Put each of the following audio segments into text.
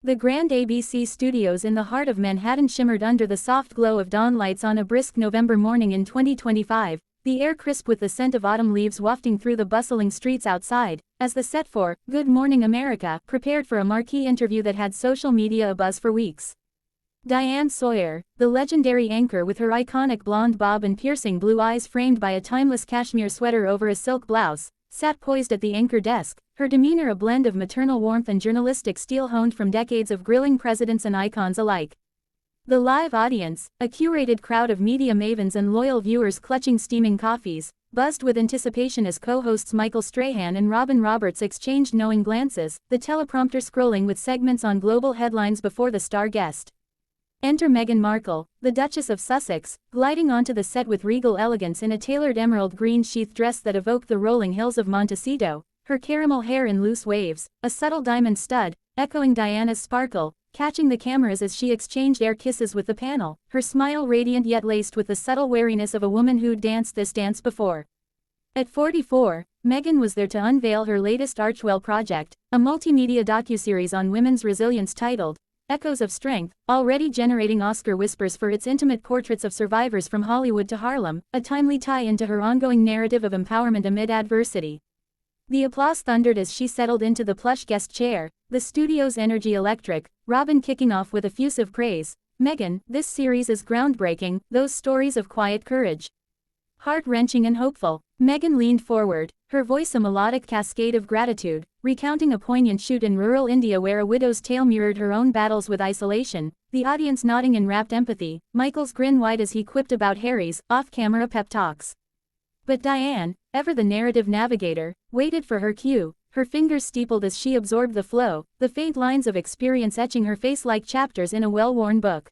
The grand ABC studios in the heart of Manhattan shimmered under the soft glow of dawn lights on a brisk November morning in 2025, the air crisp with the scent of autumn leaves wafting through the bustling streets outside, as the set for Good Morning America prepared for a marquee interview that had social media abuzz for weeks. Diane Sawyer, the legendary anchor with her iconic blonde bob and piercing blue eyes framed by a timeless cashmere sweater over a silk blouse, sat poised at the anchor desk, her demeanor a blend of maternal warmth and journalistic steel honed from decades of grilling presidents and icons alike. The live audience, a curated crowd of media mavens and loyal viewers clutching steaming coffees, buzzed with anticipation as co-hosts Michael Strahan and Robin Roberts exchanged knowing glances, the teleprompter scrolling with segments on global headlines before the star guest. Enter Meghan Markle, the Duchess of Sussex, gliding onto the set with regal elegance in a tailored emerald green sheath dress that evoked the rolling hills of Montecito, her caramel hair in loose waves, a subtle diamond stud, echoing Diana's sparkle, catching the cameras as she exchanged air kisses with the panel, her smile radiant yet laced with the subtle wariness of a woman who'd danced this dance before. At 44, Meghan was there to unveil her latest Archwell project, a multimedia docuseries on women's resilience titled Echoes of Strength, already generating Oscar whispers for its intimate portraits of survivors from Hollywood to Harlem, a timely tie-into her ongoing narrative of empowerment amid adversity. The applause thundered as she settled into the plush guest chair, the studio's energy electric, Robin kicking off with effusive praise. Meghan, this series is groundbreaking, those stories of quiet courage. Heart-wrenching and hopeful. Meghan leaned forward, her voice a melodic cascade of gratitude, recounting a poignant shoot in rural India where a widow's tale mirrored her own battles with isolation, the audience nodding in rapt empathy, Michael's grin wide as he quipped about Harry's off-camera pep talks. But Diane, ever the narrative navigator, waited for her cue, her fingers steepled as she absorbed the flow, the faint lines of experience etching her face like chapters in a well-worn book.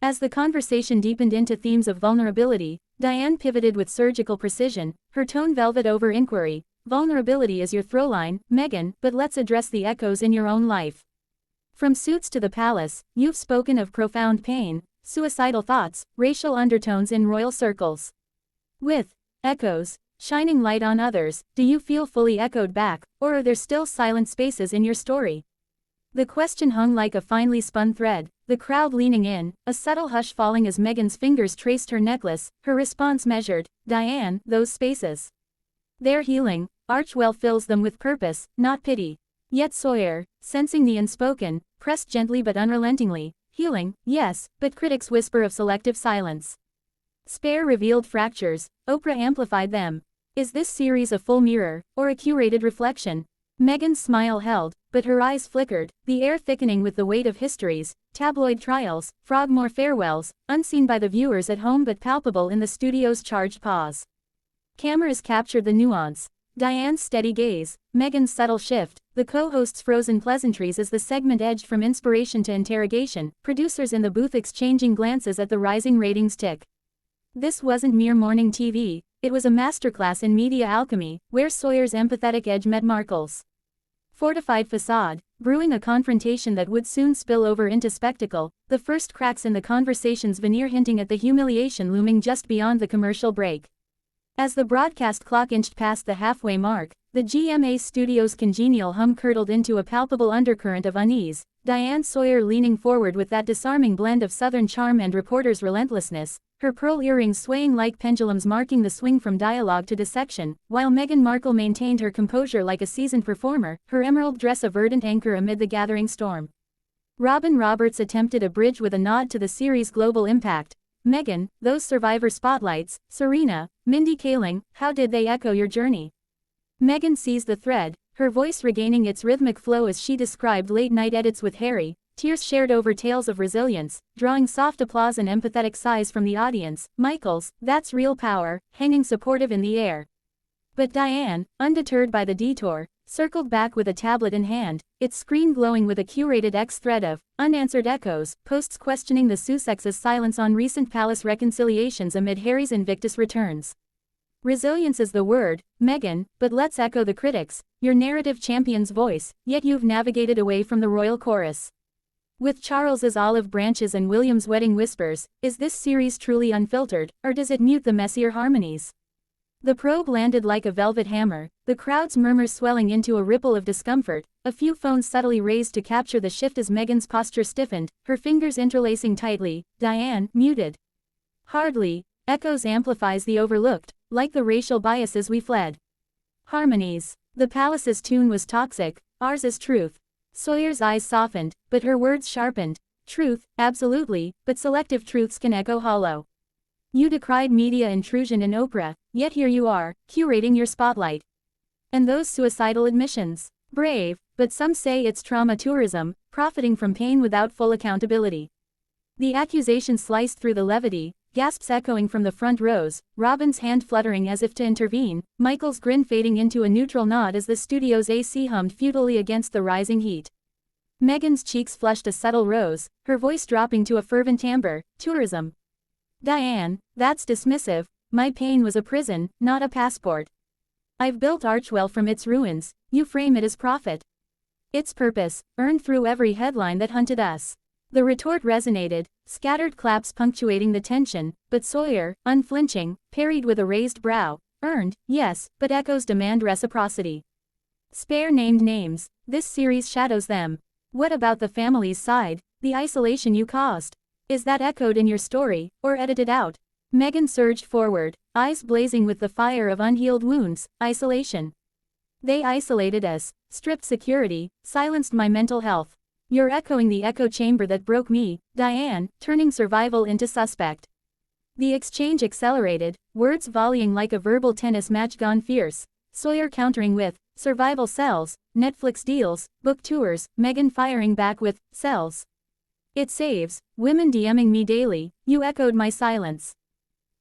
As the conversation deepened into themes of vulnerability, Diane pivoted with surgical precision, her tone velvet over inquiry. Vulnerability is your throwline, Meghan, but let's address the echoes in your own life. From Suits to the Palace, you've spoken of profound pain, suicidal thoughts, racial undertones in royal circles. With echoes, shining light on others, do you feel fully echoed back, or are there still silent spaces in your story? The question hung like a finely spun thread, the crowd leaning in, a subtle hush falling as Meghan's fingers traced her necklace, her response measured. Diane, those spaces. They're healing. Archwell fills them with purpose, not pity. Yet Sawyer, sensing the unspoken, pressed gently but unrelentingly. Healing, yes, but critics whisper of selective silence. Spare revealed fractures, Oprah amplified them. Is this series a full mirror, or a curated reflection? Meghan's smile held, but her eyes flickered, the air thickening with the weight of histories, tabloid trials, Frogmore farewells, unseen by the viewers at home but palpable in the studio's charged pause. Cameras captured the nuance. Diane's steady gaze, Meghan's subtle shift, the co-hosts' frozen pleasantries as the segment edged from inspiration to interrogation, producers in the booth exchanging glances at the rising ratings tick. This wasn't mere morning TV, it was a masterclass in media alchemy, where Sawyer's empathetic edge met Markle's fortified facade, brewing a confrontation that would soon spill over into spectacle, the first cracks in the conversation's veneer hinting at the humiliation looming just beyond the commercial break. As the broadcast clock inched past the halfway mark, the GMA studio's congenial hum curdled into a palpable undercurrent of unease, Diane Sawyer leaning forward with that disarming blend of southern charm and reporter's relentlessness, her pearl earrings swaying like pendulums marking the swing from dialogue to dissection, while Meghan Markle maintained her composure like a seasoned performer, her emerald dress a verdant anchor amid the gathering storm. Robin Roberts attempted a bridge with a nod to the series' global impact. Meghan, those survivor spotlights, Serena, Mindy Kaling, how did they echo your journey? Meghan seized the thread, her voice regaining its rhythmic flow as she described late-night edits with Harry, tears shared over tales of resilience, drawing soft applause and empathetic sighs from the audience. Michael's, that's real power, hanging supportive in the air. But Diane, undeterred by the detour, circled back with a tablet in hand, its screen glowing with a curated X-thread of unanswered echoes, posts questioning the Sussex's silence on recent palace reconciliations amid Harry's Invictus returns. Resilience is the word, Meghan, but let's echo the critics, your narrative champion's voice, yet you've navigated away from the royal chorus. With Charles's olive branches and William's wedding whispers, is this series truly unfiltered, or does it mute the messier harmonies? The probe landed like a velvet hammer, the crowd's murmurs swelling into a ripple of discomfort, a few phones subtly raised to capture the shift as Meghan's posture stiffened, her fingers interlacing tightly. Diane, muted. Hardly. Echoes amplifies the overlooked, like the racial biases we fled. Harmonies. The palace's tune was toxic, ours is truth. Sawyer's eyes softened, but her words sharpened. Truth, absolutely, but selective truths can echo hollow. You decried media intrusion in Oprah, yet here you are, curating your spotlight. And those suicidal admissions. Brave, but some say it's trauma tourism, profiting from pain without full accountability. The accusation sliced through the levity, gasps echoing from the front rows, Robin's hand fluttering as if to intervene, Michael's grin fading into a neutral nod as the studio's AC hummed futilely against the rising heat. Meghan's cheeks flushed a subtle rose, her voice dropping to a fervent amber. Tourism. Diane, that's dismissive. My pain was a prison, not a passport. I've built Archwell from its ruins, you frame it as profit. Its purpose, earned through every headline that hunted us. The retort resonated, scattered claps punctuating the tension, but Sawyer, unflinching, parried with a raised brow. Earned, yes, but echoes demand reciprocity. Spare named names, this series shadows them. What about the family's side, the isolation you caused? Is that echoed in your story, or edited out? Meghan surged forward, eyes blazing with the fire of unhealed wounds. Isolation. They isolated us, stripped security, silenced my mental health. You're echoing the echo chamber that broke me, Diane, turning survival into suspect. The exchange accelerated, words volleying like a verbal tennis match gone fierce. Sawyer countering with, survival sells, Netflix deals, book tours, Meghan firing back with, sells. It saves, women DMing me daily, you echoed my silence.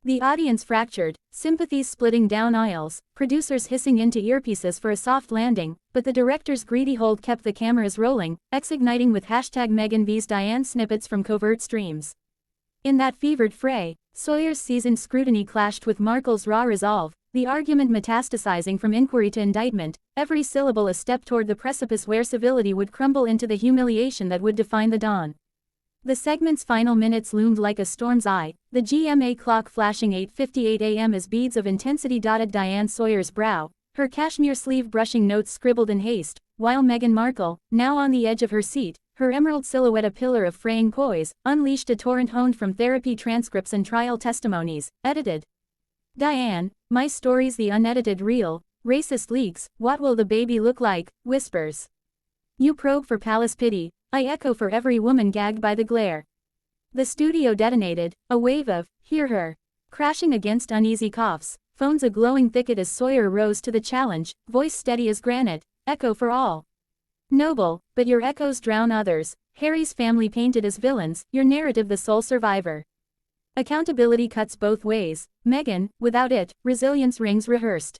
The audience fractured, sympathies splitting down aisles, producers hissing into earpieces for a soft landing, but the director's greedy hold kept the cameras rolling, igniting with #Meghan vs Diane snippets from covert streams. In that fevered fray, Sawyer's seasoned scrutiny clashed with Markle's raw resolve, the argument metastasizing from inquiry to indictment, every syllable a step toward the precipice where civility would crumble into the humiliation that would define the dawn. The segment's final minutes loomed like a storm's eye, the GMA clock flashing 8:58 a.m. as beads of intensity dotted Diane Sawyer's brow, her cashmere sleeve brushing notes scribbled in haste, while Meghan Markle, now on the edge of her seat, her emerald silhouette a pillar of fraying poise, unleashed a torrent honed from therapy transcripts and trial testimonies, edited. Diane, my story's the unedited reel, racist leaks, what will the baby look like, whispers. You probe for palace pity, I echo for every woman gagged by the glare. The studio detonated, a wave of, hear her, crashing against uneasy coughs, phones a glowing thicket as Sawyer rose to the challenge, voice steady as granite, echo for all. Noble, but your echoes drown others, Harry's family painted as villains, your narrative the sole survivor. Accountability cuts both ways, Meghan, without it, resilience rings rehearsed.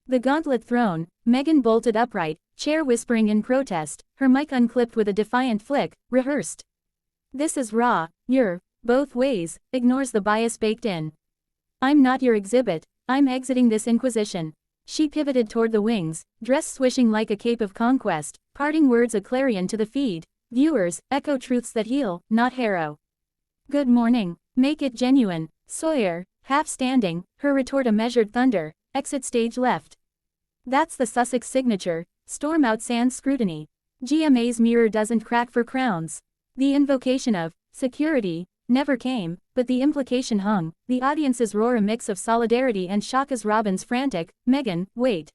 The gauntlet thrown, Meghan bolted upright, chair whispering in protest, her mic unclipped with a defiant flick, rehearsed. This is raw, your, both ways, ignores the bias baked in. I'm not your exhibit, I'm exiting this inquisition. She pivoted toward the wings, dress swishing like a cape of conquest, parting words a clarion to the feed. Viewers, echo truths that heal, not harrow. Good morning, make it genuine. Sawyer, half standing, her retort a measured thunder, exit stage left. That's the Sussex signature, storm out sans scrutiny. GMA's mirror doesn't crack for crowns. The invocation of security never came, but the implication hung, the audience's roar a mix of solidarity and shock as Robin's frantic, Meghan, wait.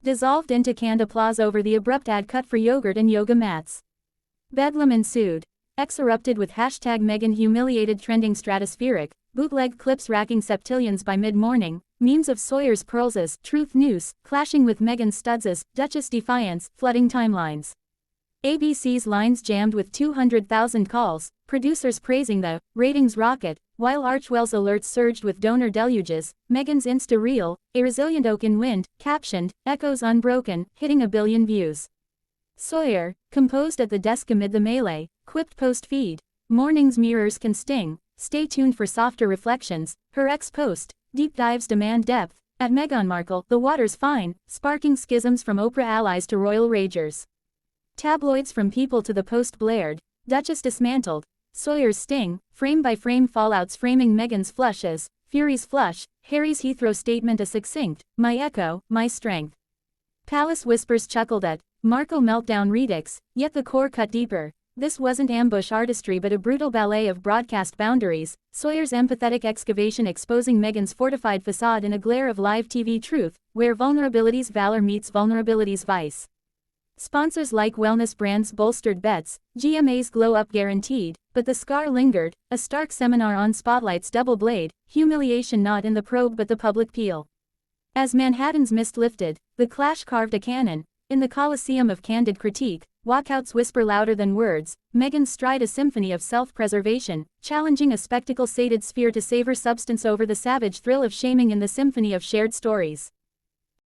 Dissolved into canned applause over the abrupt ad cut for yogurt and yoga mats. Bedlam ensued. X erupted with #Meghan humiliated trending stratospheric, bootleg clips racking septillions by mid-morning, memes of Sawyer's pearls as truth noose, clashing with Meghan's studs as Duchess defiance, flooding timelines. ABC's lines jammed with 200,000 calls, producers praising the ratings rocket, while Archwell's alerts surged with donor deluges. Meghan's Insta reel, a resilient oak in wind, captioned, echoes unbroken, hitting 1 billion views. Sawyer, composed at the desk amid the melee, quipped post-feed, morning's mirrors can sting, stay tuned for softer reflections. Her ex-post, deep dives demand depth. At Meghan Markle, the water's fine, sparking schisms from Oprah allies to royal ragers. Tabloids from People to the Post blared, Duchess dismantled. Sawyer's sting, frame-by-frame fallouts framing Meghan's flush as Fury's flush, Harry's Heathrow statement a succinct, my echo, my strength. Palace whispers chuckled at, Markle meltdown redux, yet the core cut deeper. This wasn't ambush artistry but a brutal ballet of broadcast boundaries, Sawyer's empathetic excavation exposing Meghan's fortified facade in a glare of live TV truth, where vulnerability's valor meets vulnerability's vice. Sponsors like wellness brands bolstered bets, GMA's glow-up guaranteed, but the scar lingered, a stark seminar on Spotlight's double blade, humiliation not in the probe but the public peel. As Manhattan's mist lifted, the clash carved a canon. In the Colosseum of candid critique, walkouts whisper louder than words, Meghan stride a symphony of self-preservation, challenging a spectacle-sated sphere to savor substance over the savage thrill of shaming in the symphony of shared stories.